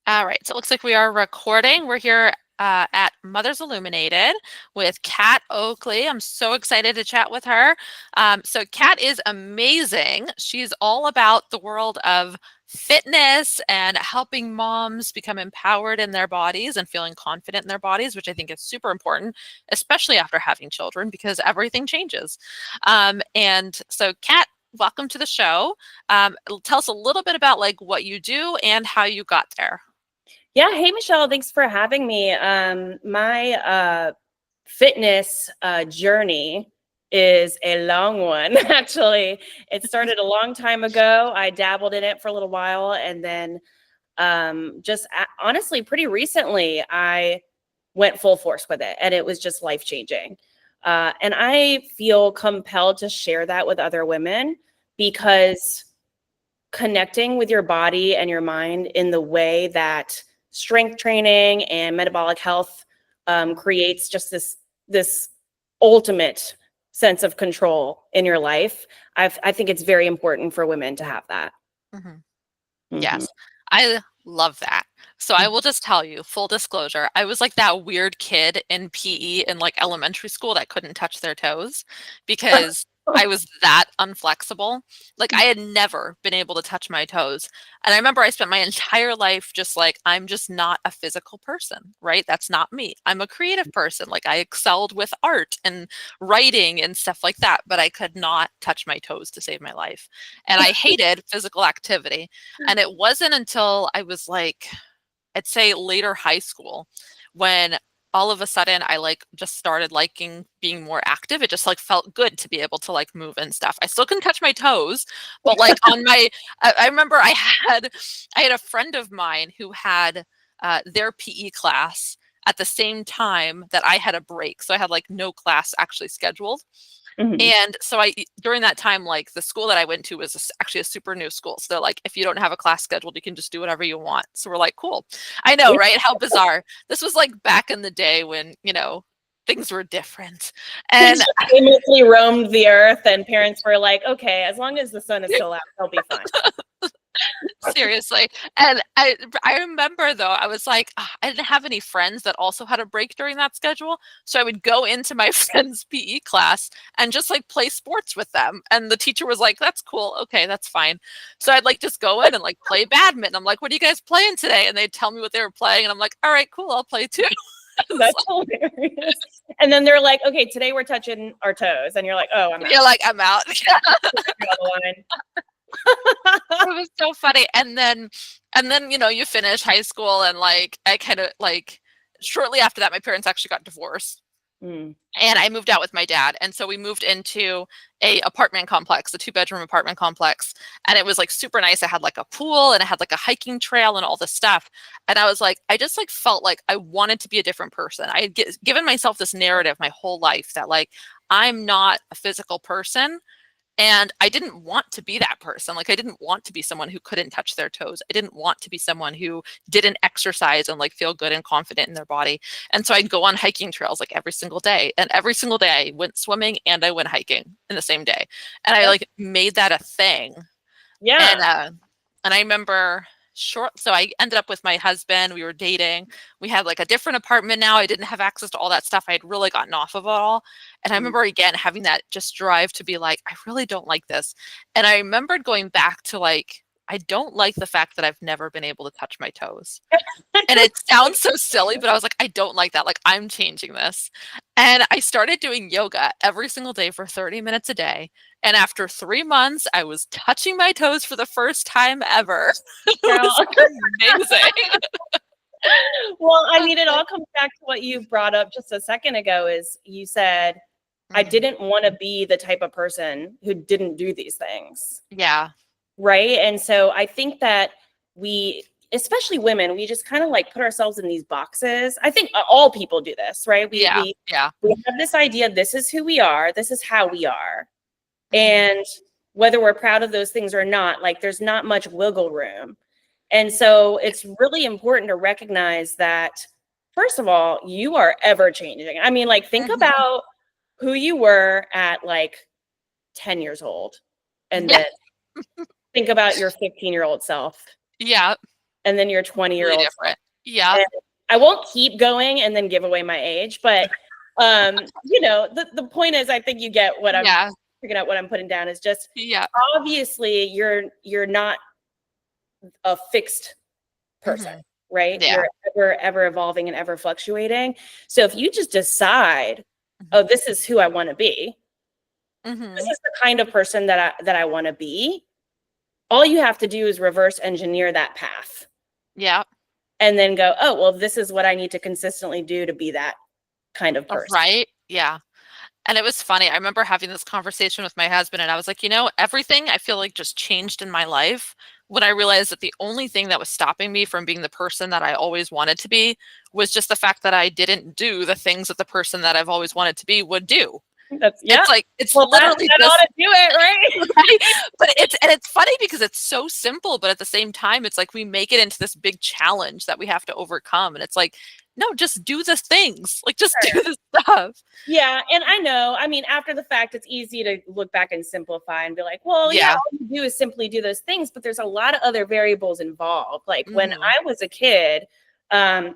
All right, so it looks like we are recording. We're here at Mothers Illuminated with Kat Oakley. I'm so excited to chat with her. So Kat is amazing. She's all about the world of fitness and helping moms become empowered in their bodies and feeling confident in their bodies, which I think is super important, especially after having children because everything changes. And so Kat, welcome to the show. Tell us a little bit about like what you do and how you got there. Yeah. Hey, Michelle. Thanks for having me. My fitness journey is a long one, actually. It started a long time ago. I dabbled in it for a little while. And then honestly, pretty recently, I went full force with it. And it was just life changing. And I feel compelled to share that with other women because connecting with your body and your mind in the way that strength training and metabolic health creates just this ultimate sense of control in your life. I think it's very important for women to have that. Mhm. Mhm. Yes, I love that. So I will just tell you, full disclosure, I was like that weird kid in PE in like elementary school that couldn't touch their toes because I was that unflexible. Like I had never been able to touch my toes. And I remember I spent my entire life just like, I'm just not a physical person, right? That's not me. I'm a creative person. Like I excelled with art and writing and stuff like that, but I could not touch my toes to save my life. And I hated physical activity. And it wasn't until I was like, I'd say later high school when all of a sudden I like just started liking being more active. It just like felt good to be able to like move and stuff. I still couldn't touch my toes, but like on my, I remember I had a friend of mine who had their PE class at the same time that I had a break. So I had like no class actually scheduled. Mhm. And so during that time, like the school that I went to was actually a super new school. So they're like, if you don't have a class scheduled, you can just do whatever you want. So we're like, cool. I know, Yeah. right? How bizarre. This was like back in the day when, things were different. And Kids just aimlessly roamed the earth, and parents were like, okay, as long as the sun is still out, they'll be fine. seriously. And I remember though, I was like, I didn't have any friends that also had a break during that schedule. So I would go into my friend's PE class and just like play sports with them. And the teacher was like, that's cool. Okay, that's fine. So I'd like just go in and like play badminton. I'm like, what are you guys playing today? And they'd tell me what they were playing. And I'm like, all right, cool, I'll play too. That's hilarious. And then they're like, okay, today we're touching our toes. And you're like, oh, I'm out. You're like, I'm out. Draw the line. It was so funny. And then, you finish high school and like I kind of like shortly after that, my parents actually got divorced. Mm. And I moved out with my dad. And so we moved into a apartment complex, a 2-bedroom apartment complex. And it was like super nice. I had like a pool and I had like a hiking trail and all this stuff. And I was like, I just like felt like I wanted to be a different person. I had given myself this narrative my whole life that like I'm not a physical person. And I didn't want to be that person. Like I didn't want to be someone who couldn't touch their toes. I didn't want to be someone who didn't exercise and like feel good and confident in their body. And so I'd go on hiking trails like every single day. And every single day I went swimming and I went hiking in the same day. And I That's, like made that a thing. And yeah. I remember so I ended up with my husband. We were dating. We had like a different apartment now. I didn't have access to all that stuff. I had really gotten off of it all. And I Mm. remember again having that just drive to be like, I really don't like this. And I remembered going back to like, I don't like the fact that I've never been able to touch my toes. And it sounds so silly, but I was like, I don't like that. Like, I'm changing this. And I started doing yoga every single day for 30 minutes a day. And after 3 months, I was touching my toes for the first time ever. It Girl. was amazing. Well, I I was mean, it like, all comes back to what you brought up just a second ago is you said, I mhm. didn't want to be the type of person who didn't do these things. Yeah. Right. And so I think that we, especially women, we just kind of like put ourselves in these boxes. I think all people do this, right? We Yeah. we Yeah. we have this idea, this is who we are, this is how we are. Hmm. And whether we're proud of those things or not, like there's not much wiggle room. And so it's really important to recognize that, first of all, you are ever changing. I mean, like, think Hmm. about who you were at like 10 years old, and Yeah. then think about your 15-year-old self. Yeah. and then your Really 20-year-old. different. Yeah. And I won't keep going and then give away my age, but the point is, I think you get what I'm Yeah. figuring out. What I'm putting down is just, Yeah. obviously you're not a fixed person, Mhm. right? Yeah. You're ever evolving and ever fluctuating. So if you just decide, Mhm. oh, this is who I want to be, this Mhm. is the kind of person that I want to be, all you have to do is reverse engineer that path Yeah. and then go, oh, well, this is what I need to consistently do to be that kind of person. Right? Yeah. And it was funny. I remember having this conversation with my husband, and I was like, everything I feel like just changed in my life when I realized that the only thing that was stopping me from being the person that I always wanted to be was just the fact that I didn't do the things that the person that I've always wanted to be would do. That's, yeah. It's like, it's Well, that literally ought just to do it, right? right? But it's funny because it's so simple, but at the same time, it's like we make it into this big challenge that we have to overcome. And it's like, no, just do the things. Like just do the stuff. Yeah, and I know, I mean, after the fact, it's easy to look back and simplip and be like, well, yeah, Yeah. all you do is simply do those things, but there's a lot of other variables involved. Like when Hmm. I was a kid, um,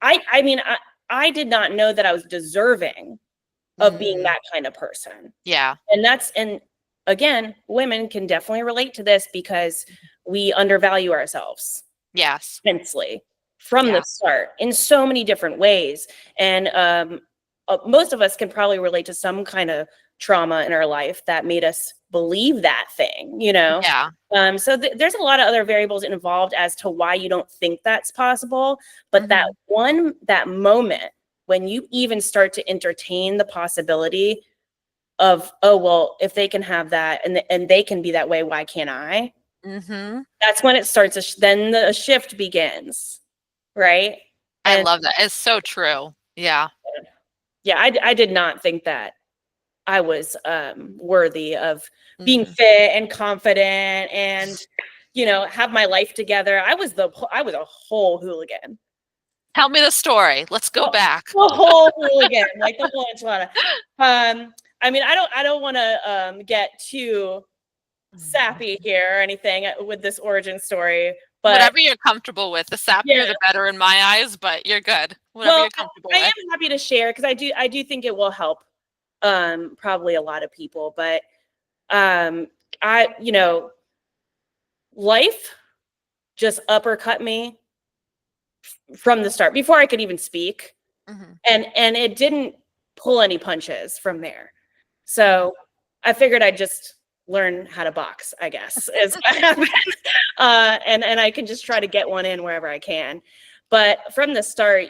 I mean, I did not know that I was deserving of being Hmm. that kind of person. Yeah. And again, women can definitely relate to this because we undervalue ourselves Yes. immensely from the Yeah. start in so many different ways. And most of us can probably relate to some kind of trauma in our life that made us believe that thing, Yeah. So there's a lot of other variables involved as to why you don't think that's possible. But Hmm. that moment when you even start to entertain the possibility of, oh, well, if they can have that and they can be that way, why can't I? Hmm. That's when it starts. Then the shift begins, right? I And love that. It's so true. Yeah. yeah, I did not think that I was worthy of being Hmm. fit and confident and have my life together. I was a whole hooligan. Tell me the story. Let's go Well, back. the whole hooligan, like the whole enchilada. I mean, I don't want to get too sappy here or anything with this origin story, but Whatever you're comfortable with. The yeah. sappier, the better in my eyes, but you're good. Whatever Well, you're comfortable I with. am happy to share because I do think it will help probably a lot of people. But um I life just uppercut me from the start before I could even speak. Hmm. And it didn't pull any punches from there. Hmm. So I figured I'd just learn how to box, I guess, is what happened. And I can just try to get one in wherever I can. But from the start,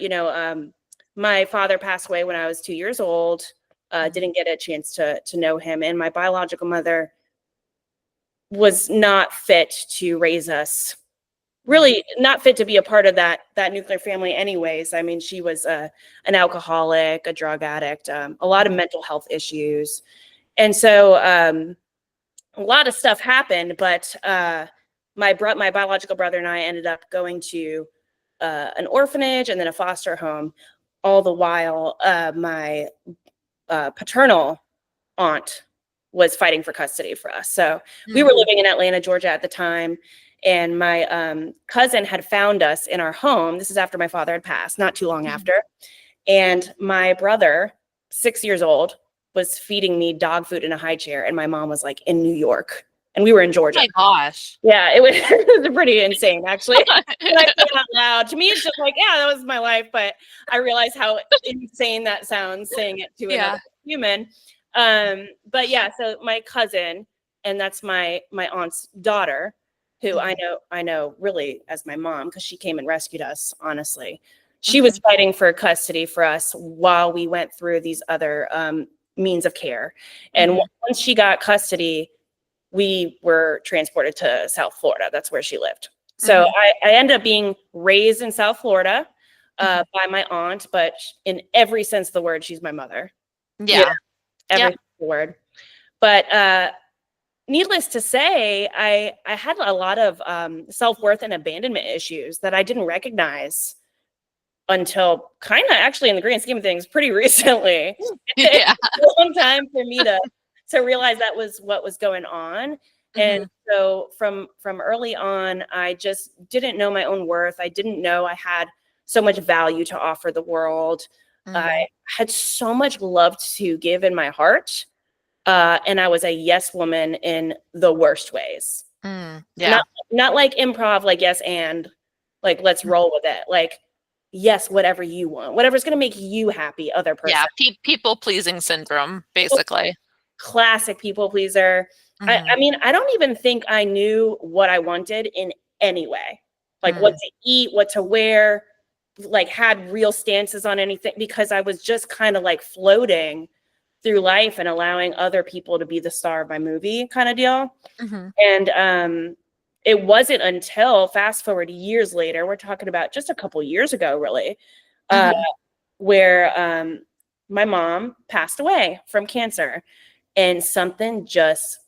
my father passed away when I was 2 years old. Didn't get a chance to know him, and my biological mother was not fit to raise us. Hmm. Really not fit to be a part of that nuclear family anyways. I mean, she was an alcoholic, a drug addict, a lot of Hmm. mental health issues. And so a lot of stuff happened, but my biological brother and I ended up going to an orphanage and then a foster home. All the while, my paternal aunt was fighting for custody for us. So we were Hmm. living in Atlanta, Georgia at the time, and my cousin had found us in our home. This is after my father had passed, not too long Hmm. after. And my brother, 6 years old, was feeding me dog food in a high chair, and my mom was like in New York, and we were in Oh Georgia. my gosh. Yeah, it was, it was pretty insane, actually. When I say it out loud, to me, it's just like, yeah, that was my life. But I realize how insane that sounds saying it to another Yeah. human. But yeah, so my cousin, and that's my aunt's daughter, who I Hmm. know I know really as my mom because she came and rescued us. Honestly, she was Hmm. fighting for custody for us while we went through these other means of care. And Hmm. once she got custody, we were transported to South Florida. That's where she lived. So Hmm. I ended up being raised in South Florida Hmm. by my aunt, but in every sense of the word, she's my mother. Yeah, Yeah. every Yep. sense of the word. But needless to say, I had a lot of self-worth and abandonment issues that I didn't recognize until kind of actually in the grand scheme of things pretty recently. It Yeah. took a long time for me to realize that was what was going on. And Mhm. so from early on, I just didn't know my own worth. I didn't know I had so much value to offer the world. I Mm. had so much love to give in my heart. And I was a yes woman in the worst ways. Mm. Not Yeah. not like improv, like yes and like let's roll with it. Like yes, whatever you want, whatever's gonna make you happy, other Yeah. person. People pleasing syndrome, Oh, basically. classic people pleaser. I Mhm. mean, I don't even think I knew what I wanted in any way. Like what Mm. to eat, what to wear, like had real stances on anything because I was just kind of like floating through life and allowing other people to be the star of my movie kind of deal. Mhm. And it wasn't until fast forward years later, we're talking about just a couple years ago, really, uh, Mhm. where my mom passed away from cancer, and something just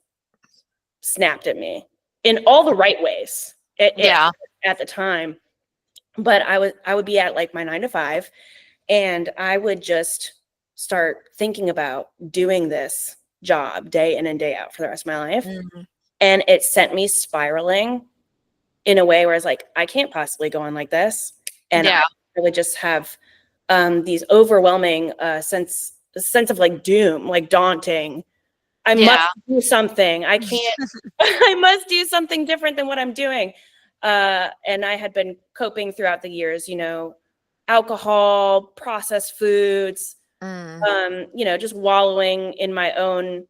snapped at me in all the right ways Yeah. at the time. But I would be at like my 9 to 5, and I would just start thinking about doing this job day in and day out for the rest of my life. Mhm. And it sent me spiraling in a way where I was like, I can't possibly go on like this. And I Yeah. would just have these overwhelming sense of like doom, like daunting. I must Yeah. do something. I can't. I must do something different than what I'm doing. And I had been coping throughout the years, alcohol, processed foods, Mm. just wallowing in my own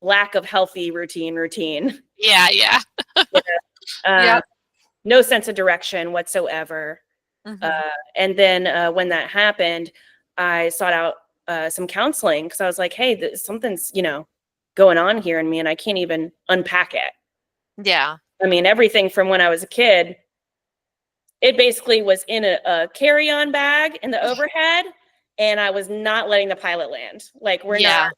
lack of healthy routine. Yeah, yeah. Yeah. Uh, Yep. no sense of direction whatsoever. Uh, Mhm. and then when that happened, I sought out some counseling because I was like, hey, something's, going on here in me and I can't even unpack it. Yeah. I mean, everything from when I was a kid, it basically was in a carry-on bag in the overhead, and I was not letting the pilot land. Like, Yeah.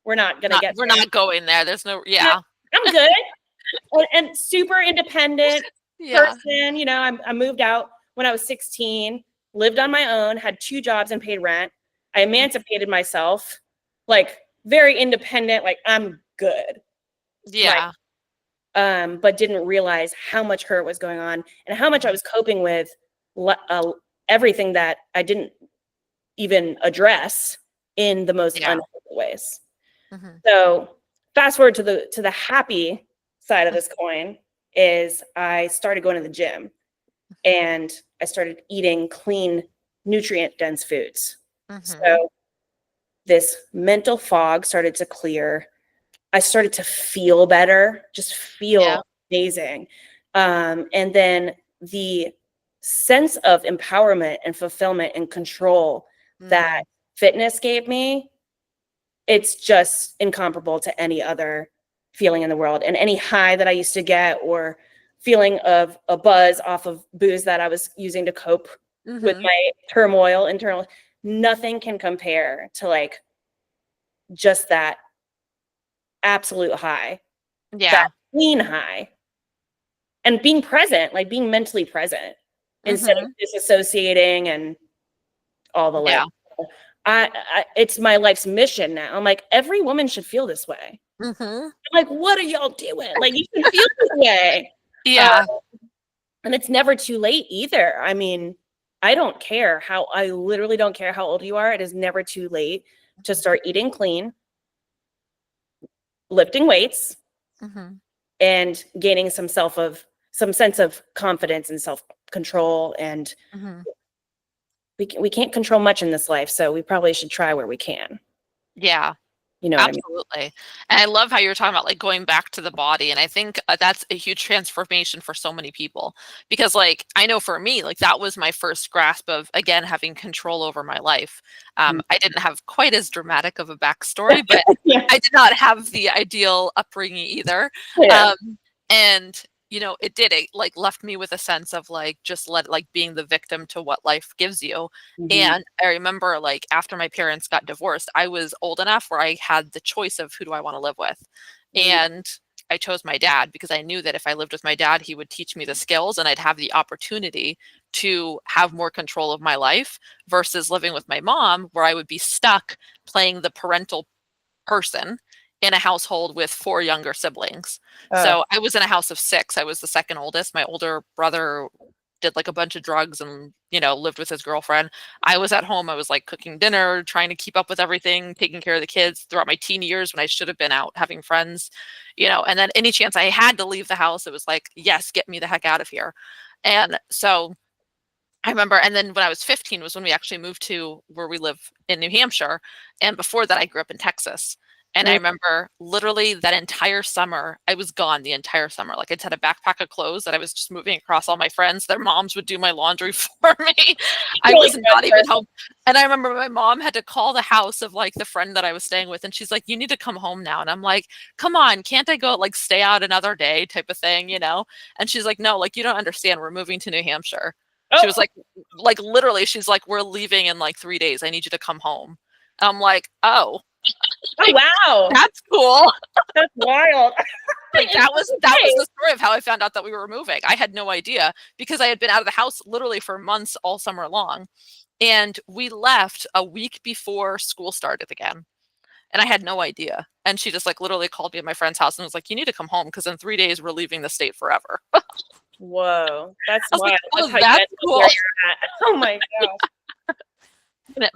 we're not gonna Not get we're there. not going there. There's no Yeah, yeah. I'm good. And super independent Yeah. person. I moved out when I was 16, lived on my own, had 2 jobs and paid rent. I emancipated myself, like very independent, like I'm good. Like, Yeah. but didn't realize how much hurt was going on and how much I was coping with everything that I didn't even address in the most Yeah. unhelpful ways. Mhm. So fast forward to the happy side of this coin is I started going to the gym and I started eating clean, nutrient dense foods. Mhm. So this mental fog started to clear. I started to feel better, just Yeah. feel amazing. And then the sense of empowerment and fulfillment and control that Mm. fitness gave me, it's just incomparable to any other feeling in the world. And any high that I used to get or feeling of a buzz off of booze that I was using to cope with Mhm. my turmoil internal, nothing can compare to like just that absolute high, that Yeah. clean high, and being present, like being mentally present instead of Mhm. disassociating and all the like. Yeah. It's my life's mission now. I'm like, every woman should feel this way. Mhm. I'm like, what are y'all doing? Like, you should feel this way. Uh, Yeah. and it's never too late either. I mean, I literally don't care how old you are. It is never too late to start eating clean, lifting weights, Mhm. and gaining some sense of confidence and self control. And Mhm. we can't control much in this life, so we probably should try where we can. Yeah. You know what I mean? Absolutely. And I love how you're talking about, like, going back to the body, and I think, that's a huge transformation for so many people, because, like, I know for me, like, that was my first grasp of, again, having control over my life. Mm. I didn't have quite as dramatic of a backstory, but Yeah. I did not have the ideal upbringing either. Yeah. Um, and, it, like, left me with a sense of, like, just being the victim to what life gives you. Mhm. And I remember, like, after my parents got divorced, I was old enough where I had the choice of who do I wanna live with. Mm. And I chose my dad because I knew that if I lived with my dad, he would teach me the skills and I'd have the opportunity to have more control of my life versus living with my mom where I would be stuck playing the parental person in a household with 4 younger siblings. Oh, So I was in a house of 6. I was the second oldest. My older brother did like a bunch of drugs and, lived with his girlfriend. I was at home. I was like cooking dinner, trying to keep up with everything, taking care of the kids throughout my teen years when I should have been out having friends, and then any chance I had to leave the house, it was like, yes, get me the heck out of here. And so I remember, and then when I was 15 was when we actually moved to where we live in New Hampshire. And before that, I grew up in Texas. And I mm, remember literally that entire summer, I was gone the entire summer. Like I just had a backpack of clothes that I was just moving across all my friends. Their moms would do my laundry for me. I really was not good even person. home. And I remember my mom had to call the house of like the friend that I was staying with. And she's like, you need to come home now. And I'm like, come on, can't I go like stay out another day type of thing? And she's like, no, like you don't understand. We're moving to New Hampshire. She was Oh, like literally, she's like, we're leaving in like 3 days. I need you to come home. And I'm like, oh, oh, like, wow. that's cool. That's wild. Like It's that was okay. the story of how I found out that we were moving. I had no idea because I had been out of the house literally for months all summer long. And we left a week before school started again. And I had no idea. And she just like literally called me at my friend's house and was like, you need to come home because in 3 days we're leaving the state forever. I Whoa, that's was like, wild. That's oh, how you that's end up cool. where you're at. Oh my gosh.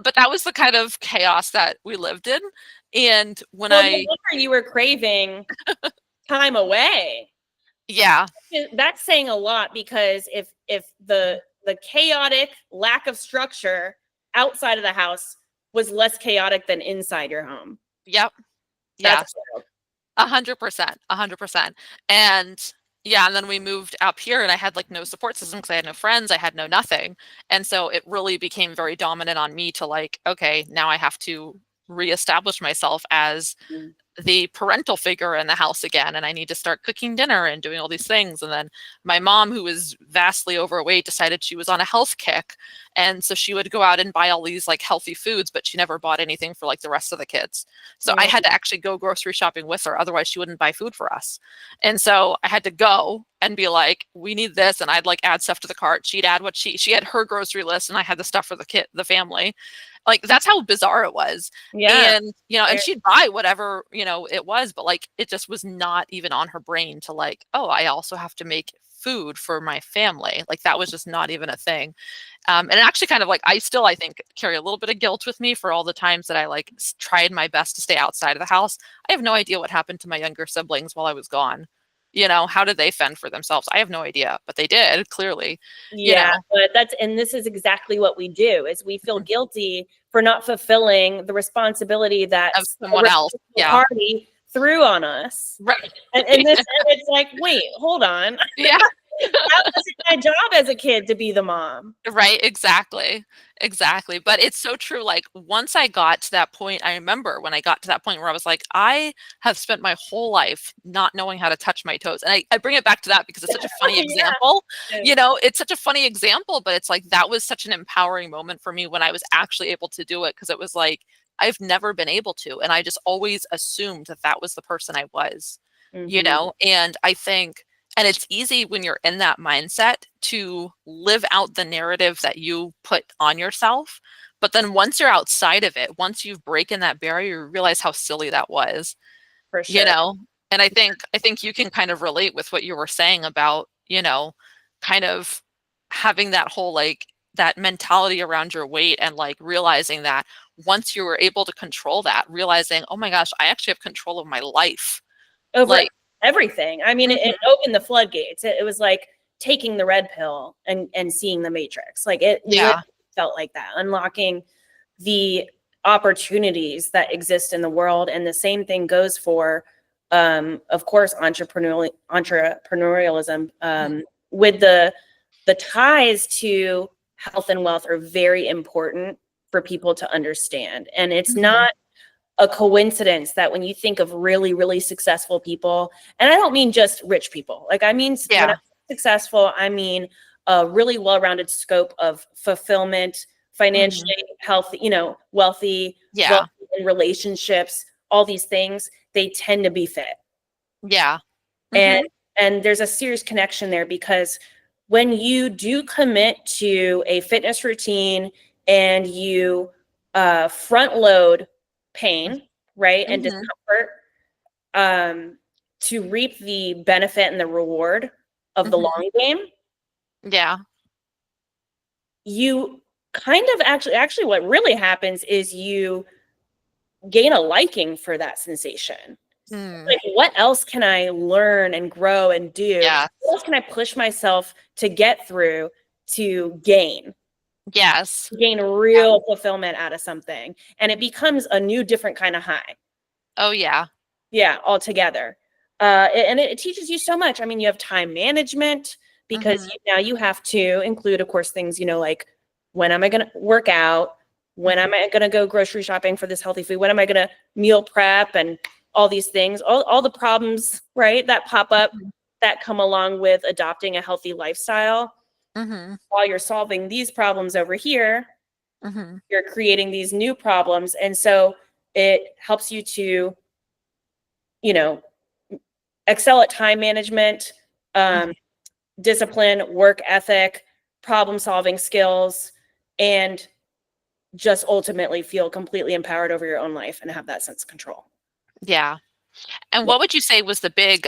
But that was the kind of chaos that we lived in. And when Well, no wonder you were craving time away. yeah, That's saying a lot because if the chaotic lack of structure outside of the house was less chaotic than inside your home. yep, yeah, That's wild. 100%, 100%. And yeah, and then we moved up here and I had like no support system because I had no friends, I had no nothing. And so it really became very dominant on me to like, okay, now I have to reestablish myself as Mm. the parental figure in the house again, and I need to start cooking dinner and doing all these things. And then my mom, who was vastly overweight, decided she was on a health kick, and so she would go out and buy all these like healthy foods, but she never bought anything for like the rest of the kids. So I Mm. had to actually go grocery shopping with her, otherwise she wouldn't buy food for us. And so I had to go and be like, we need this, and I'd like add stuff to the cart. She'd add what she had her grocery list, and I had the stuff for the family. Like that's how bizarre it was. Yeah. And and she'd buy whatever it was, but like it just was not even on her brain to like, oh, I also have to make food for my family. Like that was just not even a thing. And actually kind of like I think carry a little bit of guilt with me for all the times that I like tried my best to stay outside of the house. I have no idea what happened to my younger siblings while I was gone. How did they fend for themselves? I have no idea, but they did clearly. you Yeah, know but and this is exactly what we do is we feel Mhm. guilty for not fulfilling the responsibility that Of a someone else. responsible Yeah. party threw on us. Right. And it's like, wait, hold on. Yeah. That wasn't my job as a kid to be the mom. Right, exactly. Exactly. But it's so true. Like once I got to that point, I remember when I got to that point where I was like, I have spent my whole life not knowing how to touch my toes. And I bring it back to that because it's such a funny Yeah. example. It's such a funny example, but it's like that was such an empowering moment for me when I was actually able to do it because it was like, I've never been able to. And I just always assumed that that was the person I was, Mhm. and I think and it's easy when you're in that mindset to live out the narrative that you put on yourself. But then once you're outside of it, once you've broken that barrier, you realize how silly that was, For you sure. know? And I think you can kind of relate with what you were saying about, kind of having that whole like that mentality around your weight and like realizing that once you were able to control that, realizing, oh my gosh, I actually have control of my life. Over Like, everything. I mean, it mhm, opened the floodgates. It was like taking the red pill and seeing the matrix. Like it literally yeah. felt like that, unlocking the opportunities that exist in the world. And the same thing goes for, of course, entrepreneurialism. Mhm, With the ties to health and wealth are very important for people to understand. And it's mhm. not a coincidence that when you think of really, really successful people, and I don't mean just rich people, like I mean, when I Yeah. say successful, I mean a really well-rounded scope of fulfillment, Mhm. financially healthy, wealthy, Yeah. wealthy in relationships, all these things, they tend to be fit. Yeah. And Mhm. there's a serious connection there because when you do commit to a fitness routine and you front load Mm, pain, right, and mhm. discomfort, to reap the benefit and the reward of the Mhm. long game, Yeah. you kind of actually what really happens is you gain a liking for that sensation. Mm. Like, what else can I learn and grow and do? What Yes. else can I push myself to get through to Yes. gain Yeah. real fulfillment out of something? And it becomes a new, different kind of high. Oh, yeah. Yeah, altogether. And it teaches you so much. I mean, you have time management because Mhm. now you have to include, of course, things, like when am I going to work out? When Mhm. am I going to go grocery shopping for this healthy food? When am I going to meal prep and all these things, all the problems, right, that pop up Mhm. that come along with adopting a healthy lifestyle. Mhm. While you're solving these problems over here, Mhm. you're creating these new problems. And so it helps you to, you know, excel at time management, um, Mhm. discipline, work ethic, problem solving skills, and just ultimately feel completely empowered over your own life and have that sense of control. Yeah. And Yeah. what would you say was the big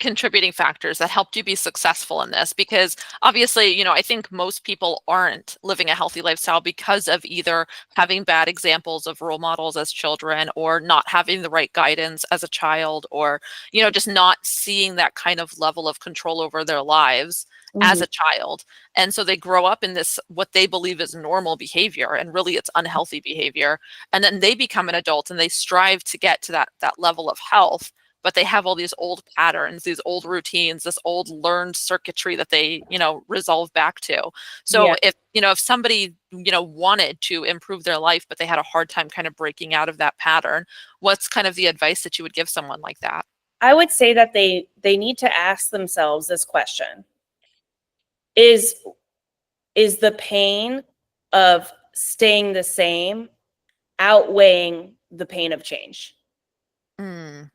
contributing factors that helped you be successful in this? Because obviously, I think most people aren't living a healthy lifestyle because of either having bad examples of role models as children or not having the right guidance as a child or, just not seeing that kind of level of control over their lives as Mhm. a child. And so they grow up in this what they believe is normal behavior and really it's unhealthy behavior, and then they become an adult and they strive to get to that level of health, but they have all these old patterns, these old routines, this old learned circuitry that they resolve back to. Yeah. So if somebody wanted to improve their life but they had a hard time kind of breaking out of that pattern, what's kind of the advice that you would give someone like that? I would say that they need to ask themselves this question. Is is the pain of staying the same outweighing the pain of change? Mm,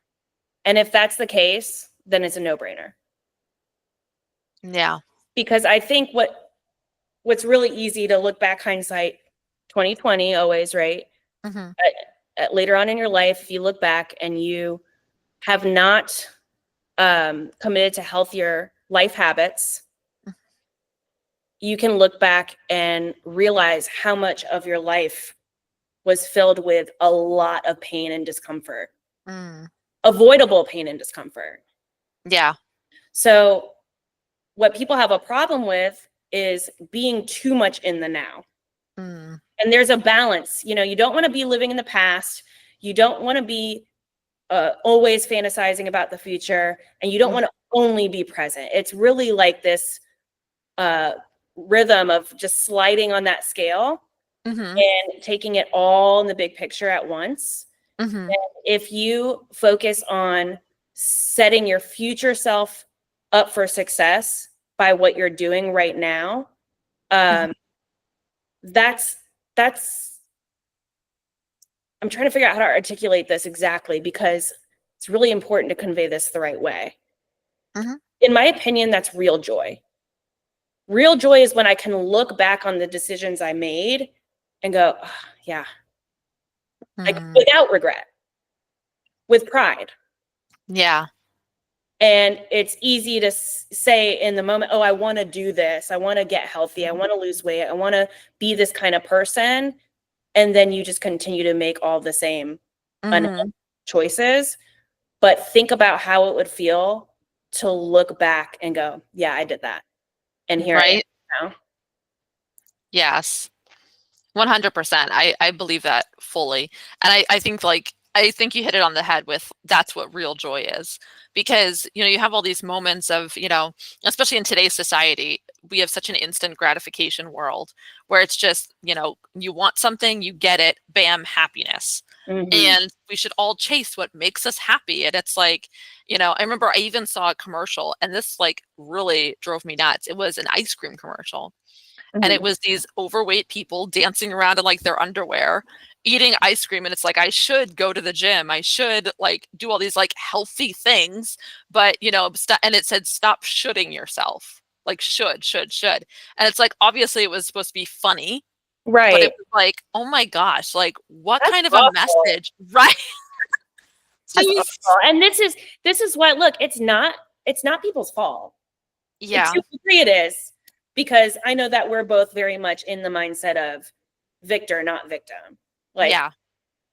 And if that's the case, then it's a no-brainer. yeah. Because I think what's really easy to look back, hindsight 2020 always, right? Hmm. Later on in your life, if you look back and you have not committed to healthier life habits, you can look back and realize how much of your life was filled with a lot of pain and discomfort, Mm, avoidable pain and discomfort. yeah. So, what people have a problem with is being too much in the now. Mm, And there's a balance. You don't want to be living in the past. You don't want to be always fantasizing about the future, and you don't mm, want to only be present. It's really like this uh, rhythm of just sliding on that scale mhm, and taking it all in the big picture at once. mhm, And if you focus on setting your future self up for success by what you're doing right now, mhm, um, that's I'm trying to figure out how to articulate this exactly because it's really important to convey this the right way. mhm, In my opinion, that's real joy. Real joy is when I can look back on the decisions I made and go, "Oh, yeah, like mm, without regret, with pride." yeah. And it's easy to say in the moment, "Oh, I want to do this. I want to get healthy. I Mhm, want to lose weight. I want to be this kind of person." And then you just continue to make all the same unhealthy mhm, choices. But think about how it would feel to look back and go, "Yeah, I did that. And here I right. am now." Yes. 100%. I believe that fully. And I think you hit it on the head with that's what real joy is. Because, you have all these moments of, especially in today's society, we have such an instant gratification world where it's just, you want something, you get it, bam, happiness. Mhm. And we should all chase what makes us happy. And it's like, I remember I even saw a commercial and this like really drove me nuts. It was an ice cream commercial, and it Mhm. was these overweight people dancing around in like their underwear eating ice cream, and it's like I should go to the gym, I should like do all these like healthy things, but and it said stop shoulding yourself, like should, and it's like obviously it was supposed to be funny, but it Right. was like, oh my gosh, like what That's kind of a awful. message? Right. Jeez. And this is why, look, it's not people's fault. Yeah. To a degree it is, because I know that we're both very much in the mindset of victor, not victim. Like, Yeah.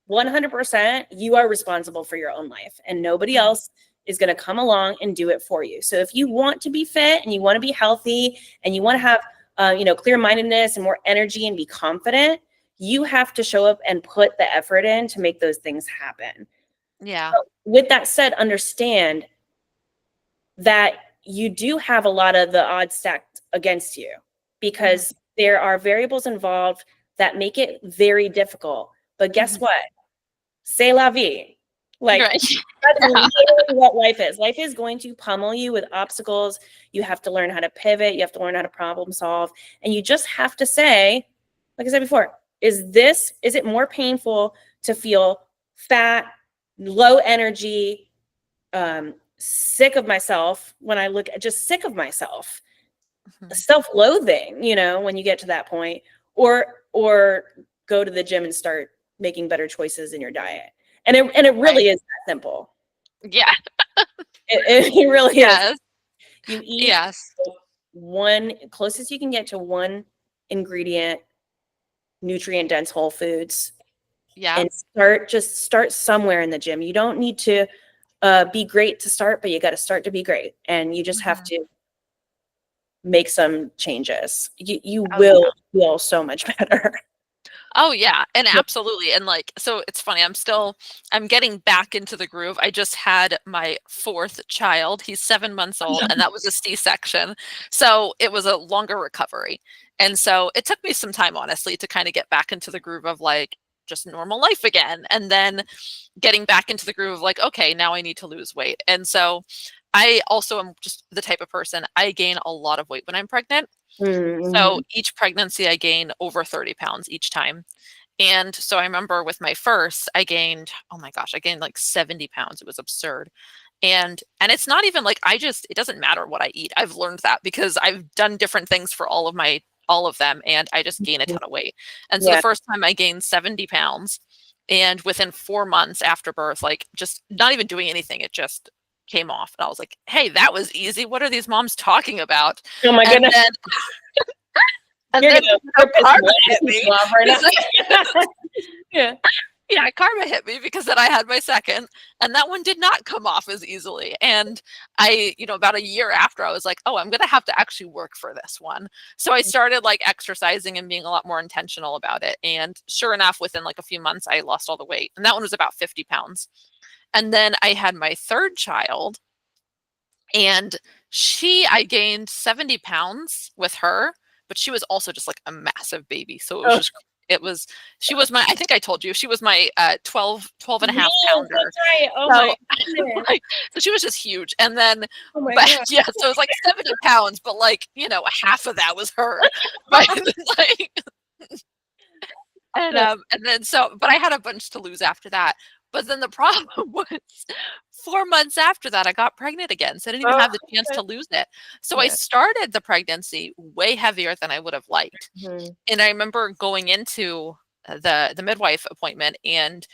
100%, you are responsible for your own life, and nobody Mhm. else is going to come along and do it for you. So if you want to be fit and you want to be healthy and you want to have, clear-mindedness and more energy and be confident, you have to show up and put the effort in to make those things happen. Yeah. So with that said, understand that you do have a lot of the odds stacked against you, Mhm. because there are variables involved that make it very difficult. But guess Mhm. what? C'est la vie. Like, Right. that's Yeah. literally what life is. Life is going to pummel you with obstacles. You have to learn how to pivot. You have to learn how to problem solve. And you just have to say, like I said before, is it more painful to feel fat, low energy, sick of myself when I look at just sick of myself, Mhm. self-loathing, when you get to that point, or go to the gym and start making better choices in your diet. And it Right. really is that simple. Yeah. It really is. Yes. You eat Yes. one closest you can get to one ingredient, nutrient dense whole foods, Yeah. and start somewhere in the gym. You don't need to be great to start, but you got to start to be great, and you just have Mhm. to make some changes. You Oh, yeah. will feel so much better. Oh, yeah, and absolutely, and, like, so it's funny, I'm getting back into the groove. I just had my 4th child. He's 7 months old, and that was a C-section, so it was a longer recovery, and so it took me some time, honestly, to kinda get back into the groove of, like, just normal life again, and then getting back into the groove of, like, "Okay, now I need to lose weight," and so I also am just the type of person, I gain a lot of weight when I'm pregnant. So Mhm. each pregnancy, I gain over 30 pounds each time. And so I remember with my first, I gained, oh my gosh, I gained like 70 pounds. It was absurd. And it's not even like it doesn't matter what I eat. I've learned that because I've done different things for all of them, and I just gain a ton of weight. And so the Yeah. first time I gained 70 pounds, and within 4 months after birth, like just not even doing anything, it just came off. And I was like, hey, that was easy. What are these moms talking about? Oh my And goodness. then and You're then, gonna purpose karma what hit me off right because now. Yeah. yeah, karma hit me because then I had my second, and that one did not come off as easily. And about a year after, I was like, "Oh, I'm gonna have to actually work for this one." So I started like exercising and being a lot more intentional about it. And sure enough, within like a few months, I lost all the weight, and that one was about 50 pounds. And then I had my third child, and I gained 70 pounds with her, but she was also just like a massive baby. So Oh, it was, she was I think I told you, she was my 12 and a half yes, pounder. that's right. Oh So, my goodness. like, so she was just huge. And then, Oh my but god. yeah, so it was like 70 pounds, but like, half of that was her. But like, and then but I had a bunch to lose after that. But then the problem was 4 months after that, I got pregnant again, so I didn't even Oh, have the chance to lose it. So I yeah. started the pregnancy way heavier than I would have liked. Mhm. And I remember going into the midwife appointment, and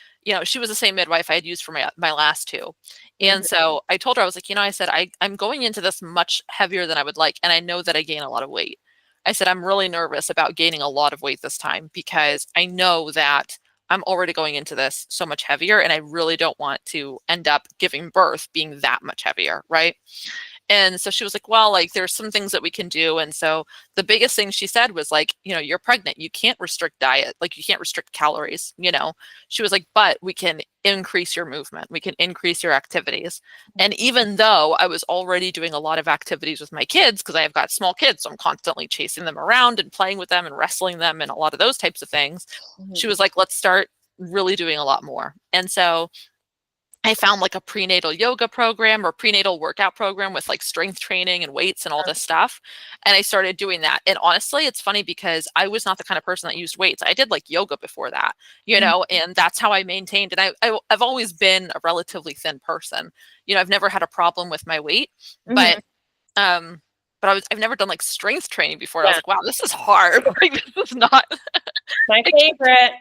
she was the same midwife I had used for my last two. And Mhm. so I told her, I was like, I said, I'm going into this much heavier than I would like, and I know that I gain a lot of weight. I said, I'm really nervous about gaining a lot of weight this time because I know that I'm already going into this so much heavier, and I really don't want to end up giving birth being that much heavier, right? And so she was like, well, like there's some things that we can do. And so the biggest thing she said was like, you're pregnant. You can't restrict diet. Like you can't restrict calories. She was like, but we can increase your movement. We can increase your activities. And even though I was already doing a lot of activities with my kids, because I have got small kids, so I'm constantly chasing them around and playing with them and wrestling them and a lot of those types of things, she Mhm. was like, let's start really doing a lot more. And so I found like a prenatal yoga program or prenatal workout program with like strength training and weights and all this stuff. And I started doing that. And honestly, it's funny because I was not the kind of person that used weights. I did like yoga before that, Mhm. and that's how I maintained. And I've always been a relatively thin person. I've never had a problem with my weight, but Mhm. um, I've never done like strength training before. And I was Yeah. like, wow, this is hard. Like this is not My I can't favorite.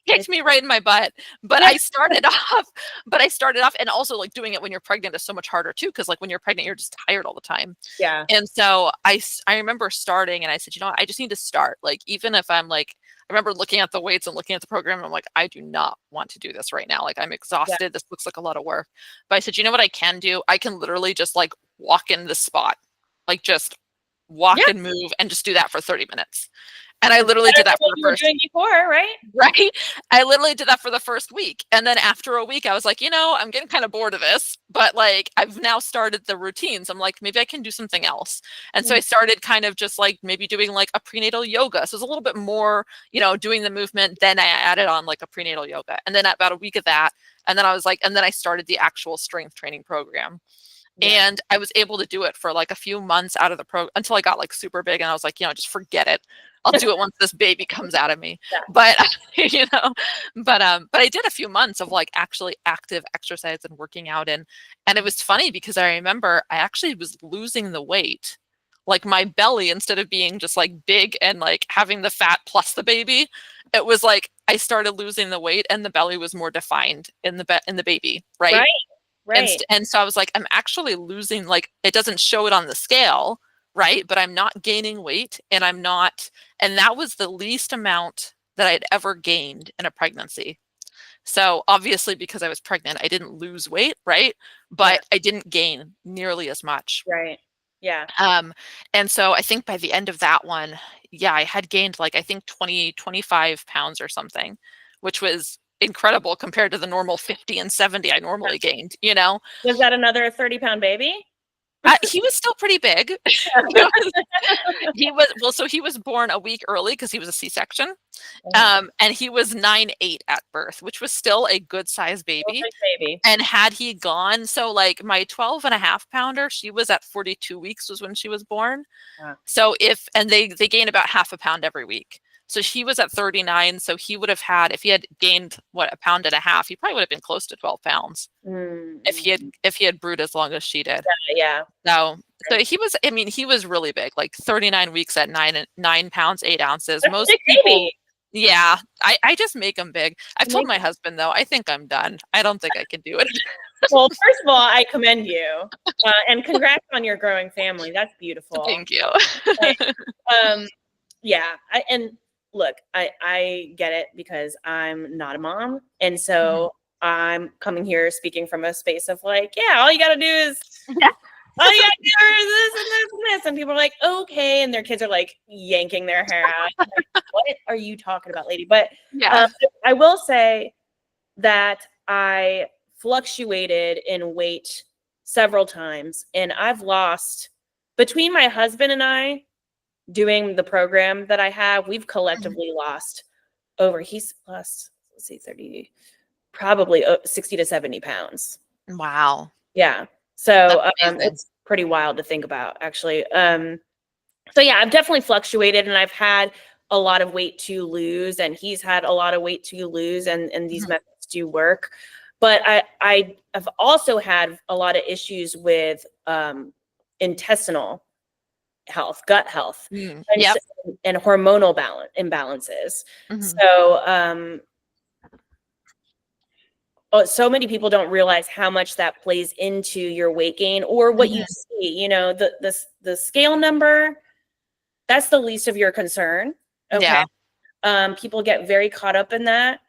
kicked me right in my butt. But Yeah. I started off, and also like doing it when you're pregnant is so much harder too, because like when you're pregnant, you're just tired all the time. Yeah. And so I remember starting, and I said, you know what, I just need to start. Like, even if I'm like, I remember looking at the weights and looking at the program, and I'm like, I do not want to do this right now. Like, I'm Yeah. exhausted. This looks like a lot of work. But I said, you know what I can do? I can literally just like walk in the spot, like just walk Yeah. and move and just do that for 30 minutes. And I It's literally better did than that for what the you were first doing before, right? right? I literally did that for the first week. And then after a week, I was like, you know, I'm getting kind of bored of this, but like I've now started the routines. I'm like, maybe I can do something else. And so I started kind of just like maybe doing like a prenatal yoga. So it's a little bit more, you know, doing the movement. Then I added on like a prenatal yoga. And then about a week of that. And then I was like, and then I started the actual strength training program. Yeah. And I was able to do it for like a few months out of the until I got like super big, and I was like, you know, just forget it. I'll do it once this baby comes out of me. Yeah. But you know, but I did a few months of like actually active exercise and working out, and it was funny because I remember I actually was losing the weight. Like my belly, instead of being just like big and like having the fat plus the baby, it was like I started losing the weight and the belly was more defined in the baby, right? Right. Right. And so I was like, I'm actually losing, like, it doesn't show it on the scale, right? But I'm not gaining weight, and I'm not, and that was the least amount that I'd ever gained in a pregnancy. So obviously, because I was pregnant, I didn't lose weight, right? Yeah. But I didn't gain nearly as much. Right. Yeah. And so I think by the end of that one, yeah, I had gained like, I think 20, 25 pounds or something, which was incredible compared to the normal 50 and 70 I normally gained, you know? Was that another 30-pound baby? He was still pretty big. Well, so he was born a week early because he was a C-section. And he was 9'8" at birth, which was still a good sized baby. Baby. And had he gone, so like my 12 and a half pounder, she was at 42 weeks was when she was born. Wow. So and they gain about half a pound every week. So he was at 39. So he would have had, if he had gained what, a pound and a half, he probably would have been close to 12 pounds if he had brewed as long as she did. Yeah. So he was, I mean, he was really big, like 39 weeks at 9 pounds, 8 ounces. That's Most a big people, baby. yeah, I just make them big. I've told my husband though, I think I'm done. I don't think I can do it. Well, first of all, I commend you, and congrats on your growing family. That's beautiful. Thank you. Yeah, and look, I get it because I'm not a mom, and so I'm coming here speaking from a space of like, yeah, all you got to do is, all you got to do is this and this and this, and people are like, okay, and their kids are like yanking their hair out. Like, what are you talking about, lady? But I will say that I fluctuated in weight several times, and I've lost, between my husband and I doing the program that I have, we've collectively lost he's lost, let's see, 30, probably 60 to 70 pounds. Wow. Yeah. So it's pretty wild to think about, actually. So yeah, I've definitely fluctuated, and I've had a lot of weight to lose, and he's had a lot of weight to lose, and these methods do work. But I have also had a lot of issues with intestinal health, gut health, and hormonal imbalances. So so many people don't realize how much that plays into your weight gain or what you see. You know, the scale number, that's the least of your concern. Okay. People get very caught up in that,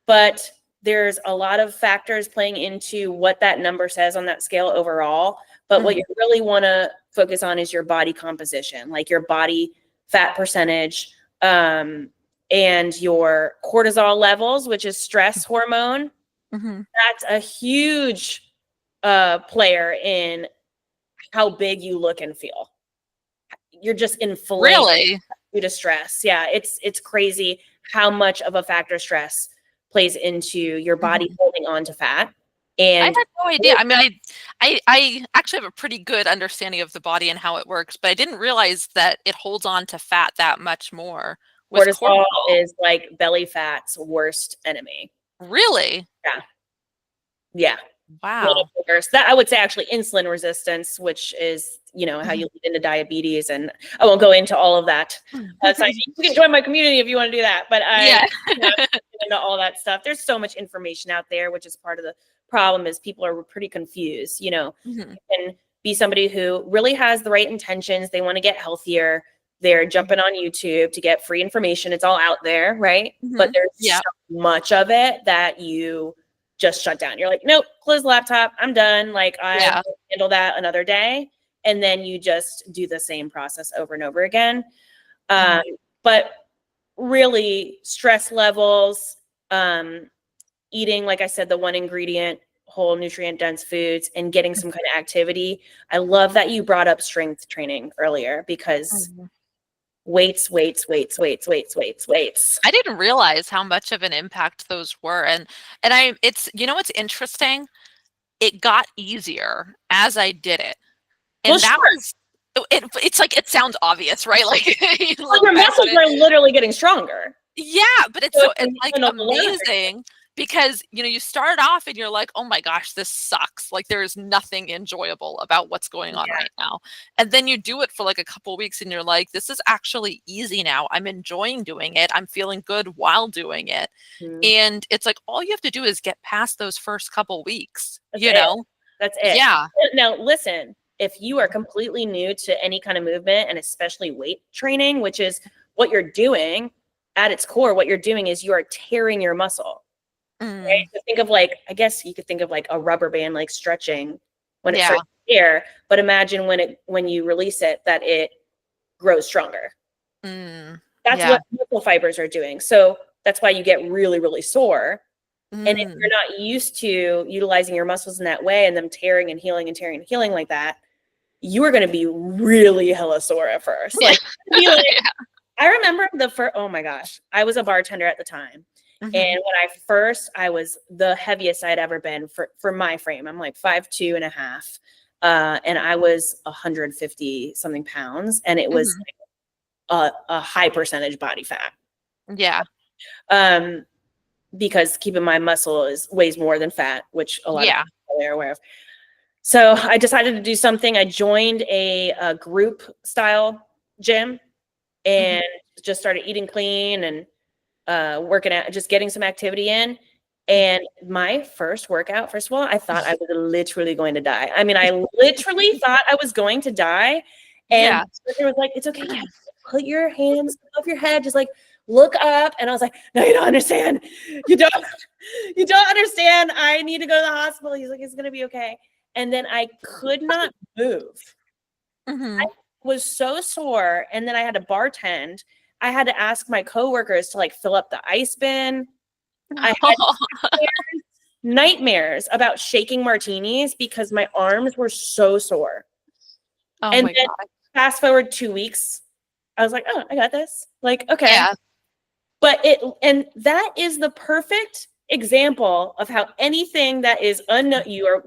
but there's a lot of factors playing into what that number says on that scale overall. But what you really want to focus on is your body composition, like your body fat percentage, and your cortisol levels, which is stress hormone. That's a huge player in how big you look and feel. You're just inflamed due to stress. Yeah, it's crazy how much of a factor stress plays into your body holding on to fat. And I had no idea. I mean, I actually have a pretty good understanding of the body and how it works, but I didn't realize that it holds on to fat that much more. Cortisol is like belly fat's worst enemy. Really? Yeah. Yeah. Wow. That I would say actually insulin resistance, which is, you know, how you lead into diabetes, and I won't go into all of that. So you can join my community if you want to do that. But I into all that stuff. There's so much information out there, which is part of the problem is people are pretty confused. You know, Mhm. you can be somebody who really has the right intentions. They want to get healthier. They're jumping on YouTube to get free information. It's all out there, right? But Mhm. there's Yeah. so much of it that you just shut down. You're like, nope, close the laptop. I'm done. Like, I Yeah. will handle that another day. And then you just do the same process over and over again. Um, Mhm. but really, stress levels, eating, like I said, the one ingredient, whole nutrient dense foods, and getting some kind of activity. I love that you brought up strength training earlier because Mhm. weights, weights, weights, weights, weights, weights, weights. I didn't realize how much of an impact those were, and I it's you know what's interesting? It got easier as I did it, Well, and that sure. was it's like it sounds obvious, right? Like, you Well, look your back on muscles it. are literally getting stronger. Yeah, but So if it's, you like, handle the learner. amazing because, you start off and you're like, "Oh my gosh, this sucks." Like, there's nothing enjoyable about what's going on Yeah. right now. And then you do it for, like, a couple weeks and you're like, "This is actually easy now. I'm enjoying doing it. I'm feeling good while doing it." Mhm. And it's like, all you have to do is get past those first couple weeks, That's you it. know? That's it. Yeah. Now, listen, if you are completely new to any kind of movement and especially weight training, which is what you're doing at its core, what you're doing is you are tearing your muscle, right? Mm, So think of like, I guess you could think of like a rubber band, like stretching when it yeah. starts to tear, but imagine when you release it, that it grows stronger. Mm, That's yeah. what muscle fibers are doing. So that's why you get really, really sore. And if you're Mm. not used to utilizing your muscles in that way and them tearing and healing and tearing and healing like that, you are going to be really hella sore at first. Yeah. Like, be like Yeah. I remember the first, oh my gosh, I was a bartender at the time. And Mhm. I was the heaviest I'd ever been for my frame. I'm like 5'2" and a half. And I was 150 something pounds. And it was Mhm. a high percentage body fat. Yeah. Um, because keep in mind, muscle weighs more than fat, which a lot of Yeah. people are aware of. So I decided to do something. I joined a group style gym Mhm. and just started eating clean and working out, just getting some activity in. And my first workout, first of all, I thought I was literally going to die. I mean, I literally thought I was going to die. And Yeah. it was like, it's okay, Kat. Put your hands above your head, just like look up. And I was like, no, you don't understand. You don't, you don't understand. I need to go to the hospital. He's like, it's gonna be okay. And then I could not move. I Mhm. was so sore. And then I had to bartend. I had to ask my coworkers to like fill up the ice bin. I had nightmares about shaking martinis because my arms were so sore. Oh And my then god. fast forward 2 weeks, I was like, oh, I got this. Like, okay. Yeah. And that is the perfect example of how anything that is unknown, you are,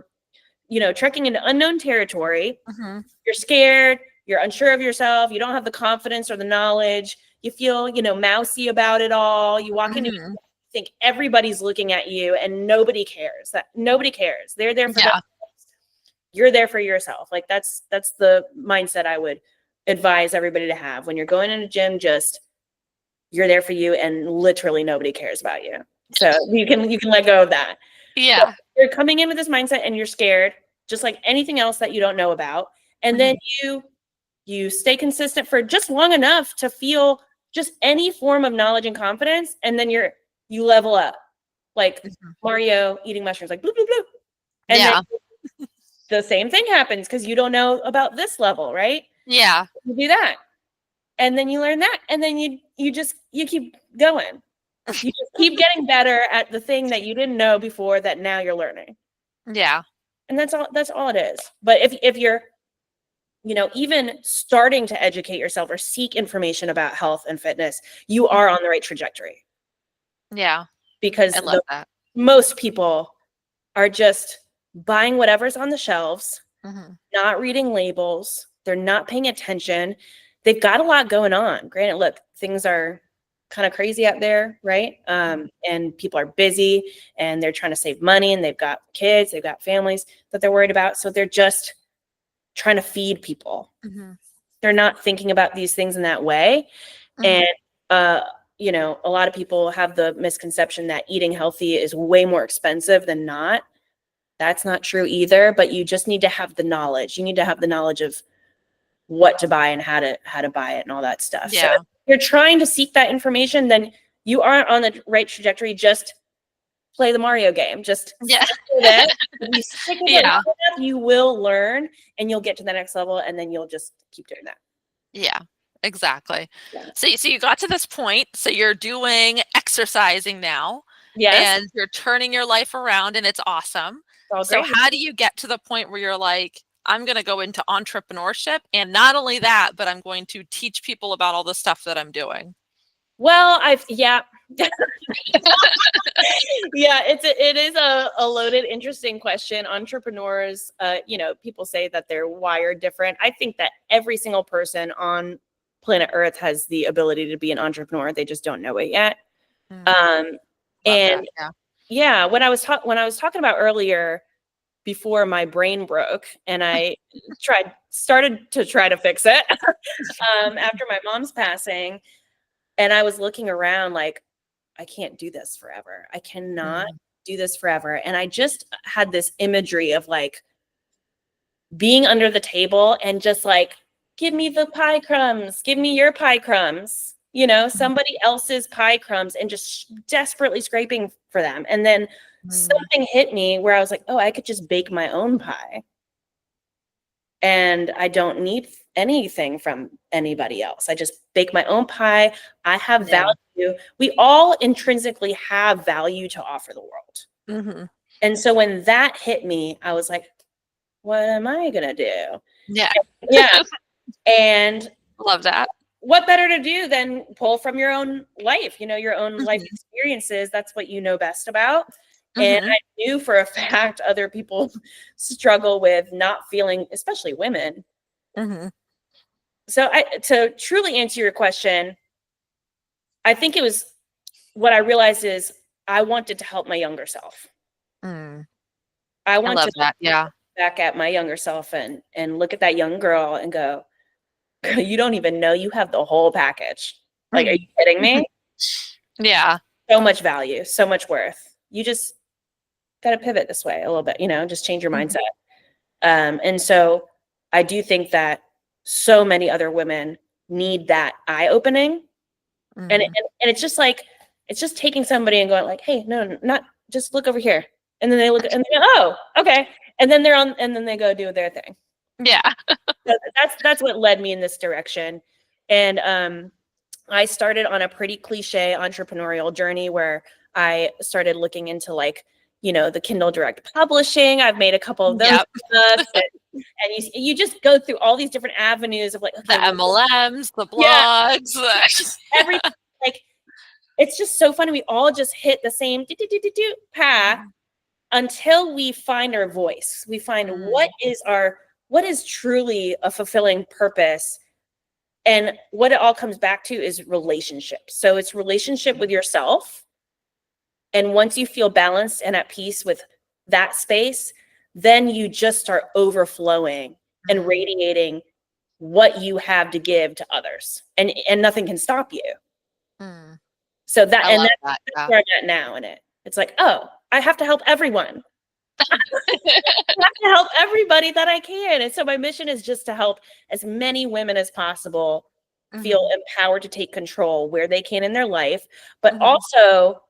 trekking into unknown territory. Mhm. You're scared, you're unsure of yourself, you don't have the confidence or the knowledge, you feel, mousy about it all. You walk into Mhm. think everybody's looking at you and nobody cares. They're there for them. Yeah. You're there for yourself. Like that's the mindset I would advise everybody to have. When you're going in a gym, just you're there for you and literally nobody cares about you. So you can let go of that. So Yeah. you're coming in with this mindset and you're scared, just like anything else that you don't know about. And then Mhm. you stay consistent for just long enough to feel just any form of knowledge and confidence, and then you level up like Mhm. Mario eating mushrooms, like bloop bloop bloop, and then Yeah. the same thing happens because you don't know about this level, right? Yeah. You do that, and then you learn that, and then you keep going. You just keep getting better at the thing that you didn't know before that now you're learning, Yeah. and that's all it is. But if you're even starting to educate yourself or seek information about health and fitness, you are on the right trajectory Yeah. because I love the that. most people are just buying whatever's on the shelves, Mhm. not reading labels, they're not paying attention. They've got a lot going on. Granted, look, things are kind of crazy out there, right? And people are busy and they're trying to save money and they've got kids, they've got families that they're worried about. So they're just trying to feed people. Mhm. They're not thinking about these things in that way. And, Mhm. uh, you know, a lot of people have the misconception that eating healthy is way more expensive than not. That's not true either, but you just need to have the knowledge. You need to have the knowledge of what to buy and how to buy it and all that stuff. So if Yeah. you're trying to seek that information, then you aren't on the right trajectory. Just play the Mario game. Just Yeah. stick with it. If you stick with it Yeah. long enough, you will learn and you'll get to the next level, and then you'll just keep doing that. Yeah, exactly. Yeah. So you got to this point, so you're doing exercising now, Yes, and you're turning your life around, and it's awesome. it's all So great. how do you get to the point where you're like, "I'm gonna go into entrepreneurship, and not only that, but I'm going to teach people about all the stuff that I'm doing?" Well, yeah. Yeah, it is a loaded, interesting question. Entrepreneurs, you know, people say that they're wired different. I think that every single person on planet Earth has the ability to be an entrepreneur. They just don't know it yet. Mm, Um, love that, and yeah. yeah, when I was talking about earlier, before my brain broke, and I started to try to fix it after my mom's passing, and I was looking around like, I can't do this forever. I cannot Mm, do this forever. And I just had this imagery of like being under the table and just like, give me the pie crumbs, give me your pie crumbs, you know, mm, somebody else's pie crumbs, and just desperately scraping for them. And then mm, something hit me where I was like, oh, I could just bake my own pie and I don't need anything from anybody else. I just bake my own pie. I have yeah. value. We all intrinsically have value to offer the world. Mhm. And so when that hit me, I was like, what am I going to do? Yeah, Yeah. And love that. what better to do than pull from your own life, you know, your own life Mhm, experiences. That's what you know best about. And mhm, I knew for a fact other people struggle with not feeling, especially women. mhm, So to truly answer your question, I think it was what I realized is I wanted to help my younger self. mm. I I want love to that, look yeah. back at my younger self and look at that young girl and go, you don't even know you have the whole package. Like, are you Mhm. kidding me? Yeah. So much value, so much worth. You just got to pivot this way a little bit, you know, just change your Mhm, mindset. And so I do think that so many other women need that eye opening. mhm. And it's just like, it's just taking somebody and going like, hey, no, not just look over here. And then they look and they go, oh, okay. And then and then they go do their thing. Yeah. So that's what led me in this direction. And I started on a pretty cliche entrepreneurial journey where I started looking into like, you know, the Kindle Direct Publishing. I've made a couple of those Yep. books, and you just go through all these different avenues of like, okay, The well, MLMs, the yeah, blogs. every like it's just so funny. We all just hit the same path Mhm. until we find our voice. We find Mm, what is truly a fulfilling purpose. And what it all comes back to is relationship. So it's relationship with yourself. And once you feel balanced and at peace with that space, then you just start overflowing and mm, radiating what you have to give to others. And nothing can stop you. mm. So I love that, that's yeah. where I'm at now in it. It's like, oh, I have to help everyone. I have to help everybody that I can. And so my mission is just to help as many women as possible feel Mhm, empowered to take control where they can in their life, but mhm, also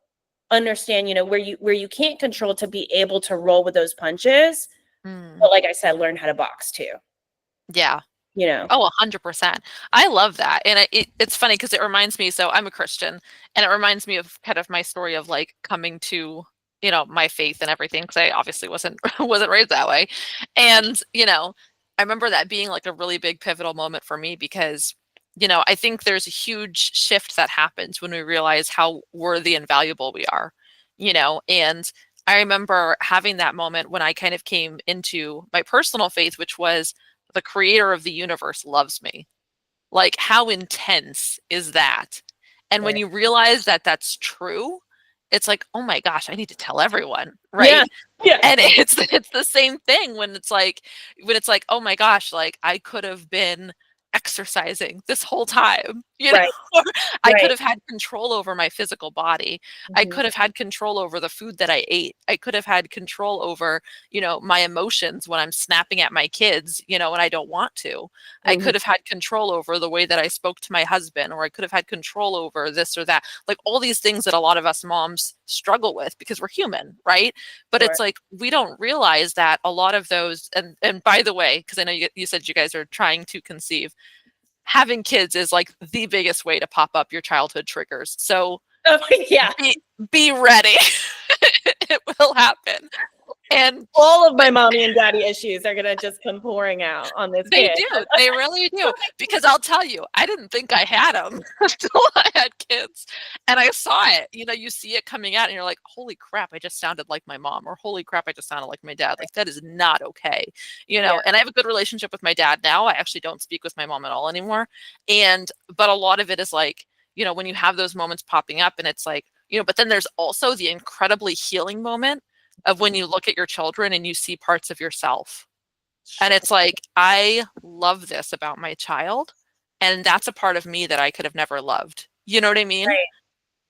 understand, you know, where you can't control, to be able to roll with those punches. mm. But like I said, learn how to box too, Yeah. you know. Oh, 100%. I love that, and it's funny because it reminds me, so I'm a Christian, and it reminds me of kind of my story of, like, coming to, my faith and everything. Because I obviously wasn't wasn't raised that way, and, I remember that being, like, a really big pivotal moment for me because, I think there's a huge shift that happens when we realize how worthy and valuable we are, and I remember having that moment when I kind of came into my personal faith, which was the creator of the universe loves me. Like, how intense is that? And when Right. you realize that that's true, it's like, "Oh my gosh, I need to tell everyone," Yeah. right? Yeah. And it's the same thing when it's like, "Oh my gosh, like, I could have been exercising this whole time," you know, Right. or I could Right. have had control over my physical body. I Mhm. could have had control over the food that I ate. I could have had control over, my emotions when I'm snapping at my kids, and I don't want to. I Mhm. could have had control over the way that I spoke to my husband, or I could have had control over this or that. Like all these things that a lot of us moms struggle with because we're human, right? But Sure. it's like we don't realize that a lot of those, and by the way, because I know you said you guys are trying to conceive, having kids is like the biggest way to pop up your childhood triggers. So Oh, yeah. be ready. It will happen. And All of my mommy and daddy issues are gonna just come pouring out on this they kid. do. They really do. Because I'll tell you, I didn't think I had them until I had kids. And I saw it. You see it coming out and you're like, holy crap, I just sounded like my mom, or holy crap, I just sounded like my dad. Like that is not okay. Yeah. And I have a good relationship with my dad now. I actually don't speak with my mom at all anymore. But a lot of it is like, when you have those moments popping up and it's like, but then there's also the incredibly healing moment of when you look at your children and you see parts of yourself. And it's like, I love this about my child. And that's a part of me that I could have never loved. You know what I mean? Right.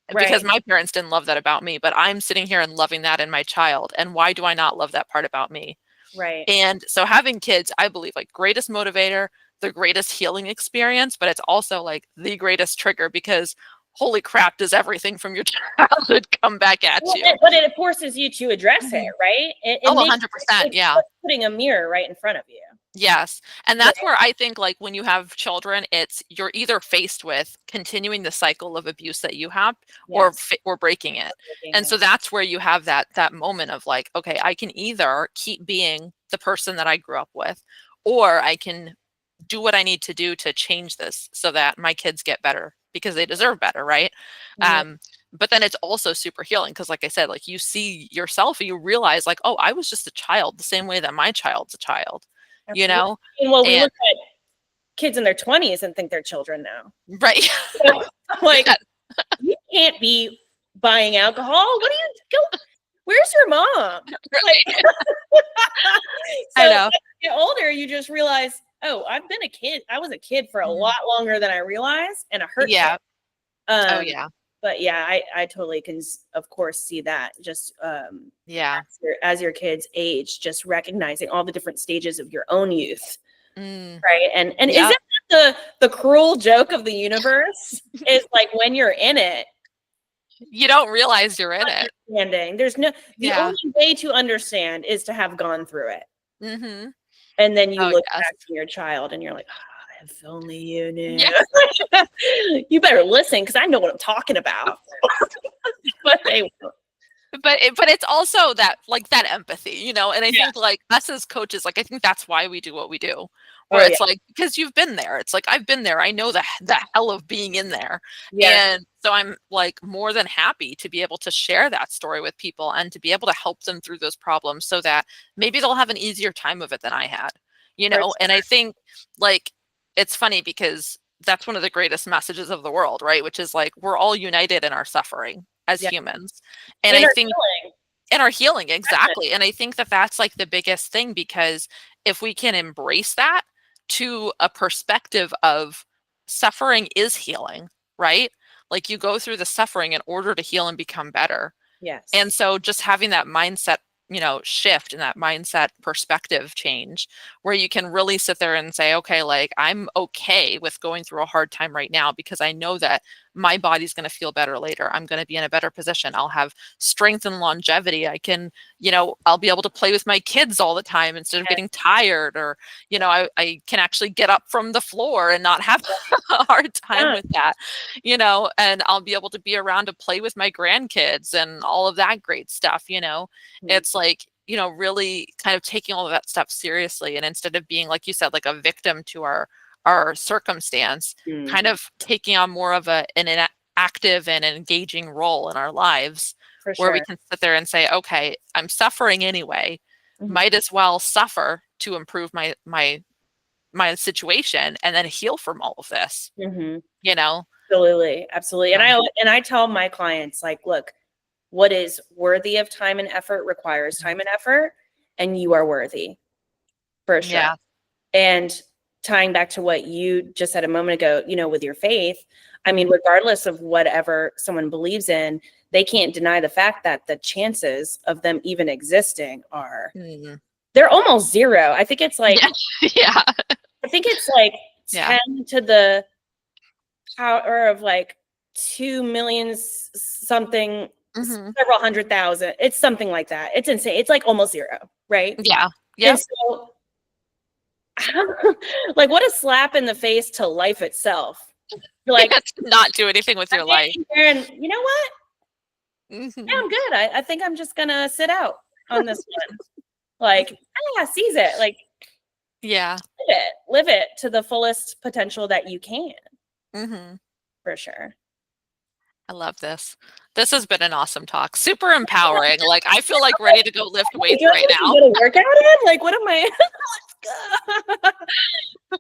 Because Right. my parents didn't love that about me, but I'm sitting here and loving that in my child. And why do I not love that part about me? Right. And so having kids, I believe, like greatest motivator, the greatest healing experience, but it's also like the greatest trigger because holy crap, does everything from your childhood come back at Well, you? but it forces you to address it, Mhm. right? It Oh, makes 100%. it's Yeah. like putting a mirror right in front of you. Yes. And Yeah. that's where I think like when you have children, you're either faced with continuing the cycle of abuse that you have or Yes. or breaking it. Looking And at so that's where you have that moment of like, okay, I can either keep being the person that I grew up with, or I can do what I need to do to change this so that my kids get better because they deserve better, right? yeah, But then it's also super healing because, like I said, like you see yourself and you realize, like, oh, I was just a child the same way that my child's a child, you absolutely. know? And well, we And look at kids in their 20s and think they're children now. right. So, I'm like, you can't be buying alcohol. What do you go? Where's your mom? Like, Right. I so as know. you get older, you just realize, oh, I've been a kid. I was a kid for a Mhm. lot longer than I realized, and a hurt kid. Yeah. Oh, Um, yeah. but yeah, I totally can, of course, see that. Just Yeah. as your kids age, just recognizing all the different stages of your own youth, Mm. right? And Yep. isn't that the cruel joke of the universe? Is like when you're in it, You don't realize you're in it. understanding. The Yeah. only way to understand is to have gone through it. Mhm. And then you Oh, look yes. back to your child and you're like, "Ah, if only you knew." Yeah. You better listen because I know what I'm talking about. But they won't. But it's also that like that empathy, and I Yeah. think like us as coaches, like I think that's why we do what we do. Where Oh yeah. it's like because you've been there. It's like I've been there. I know the hell of being in there. Yes. And so I'm like more than happy to be able to share that story with people and to be able to help them through those problems so that maybe they'll have an easier time of it than I had. For And I think like it's funny because that's one of the greatest messages of the world, right? Which is like we're all united in our suffering as yeah. humans. And And I our think healing. and our healing, exactly. And I think that that's like the biggest thing because if we can embrace that to a perspective of suffering is healing, right? Like you go through the suffering in order to heal and become better. Yes. And so just having that mindset, shift and that mindset perspective change where you can really sit there and say, okay, like I'm okay with going through a hard time right now because I know that my body's going to feel better later. I'm going to be in a better position. I'll have strength and longevity. I can, I'll be able to play with my kids all the time instead of Yes. getting tired or, I can actually get up from the floor and not have a hard time Yeah. with that, and I'll be able to be around to play with my grandkids and all of that great stuff. Mhm. It's like, really kind of taking all of that stuff seriously. And instead of being, like you said, like a victim to our circumstance, Mm. kind of taking on more of an active and engaging role in our lives For where we sure. can sit there and say, okay, I'm suffering anyway. Mhm. Might as well suffer to improve my situation and then heal from all of this, Mhm. you know? Absolutely. Absolutely. And So, I tell my clients, like, look, what is worthy of time and effort requires mhm. time and effort, and you are worthy for sure. Yeah. And tying back to what you just said a moment ago, with your faith, I mean, Mhm. regardless of whatever someone believes in, they can't deny the fact that the chances of them even existing Mhm. they're almost zero. I think it's like, Yeah. Yeah. I think it's like Yeah. 10 to the power of like 2 million something, Mhm. several hundred thousand. It's something like that. It's insane. It's like almost zero, right? Yeah. And Yep. so, like, what a slap in the face to life itself. You're like, To not do anything with I'm your life. getting here, and you know what? Yeah, Mhm. I'm good. I think I'm just gonna sit out on this one. Like, yeah, seize it. Like, Yeah. live it to the fullest potential that you can, Mhm. for sure. I love this. This has been an awesome talk. Super empowering. Like, I feel like ready to go lift Hey, weights do I right need to now. get a workout in? Like, what am I? Let's go.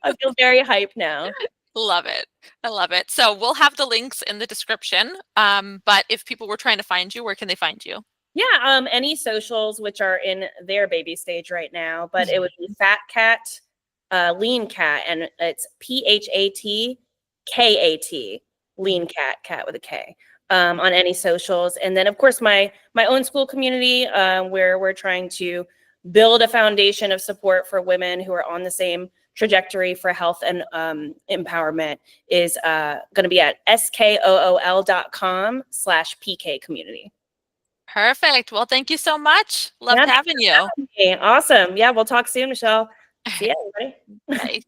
I feel very hyped now. Love it. I love it. So we'll have the links in the description. But if people were trying to find you, where can they find you? Yeah, any socials which are in their baby stage right now, but it would be Fat Cat, Lean Cat, and it's PHATKAT, Lean Cat, cat with a K, on any socials. And then, of course, my own school community, where we're trying to build a foundation of support for women who are on the same trajectory for health and empowerment, is going to be at skool.com/PK community. Perfect. Well, thank you so much. Yeah, Loved thanks having you. for having me. Awesome. Yeah, we'll talk soon, Michelle. All See right. you, everybody. Bye.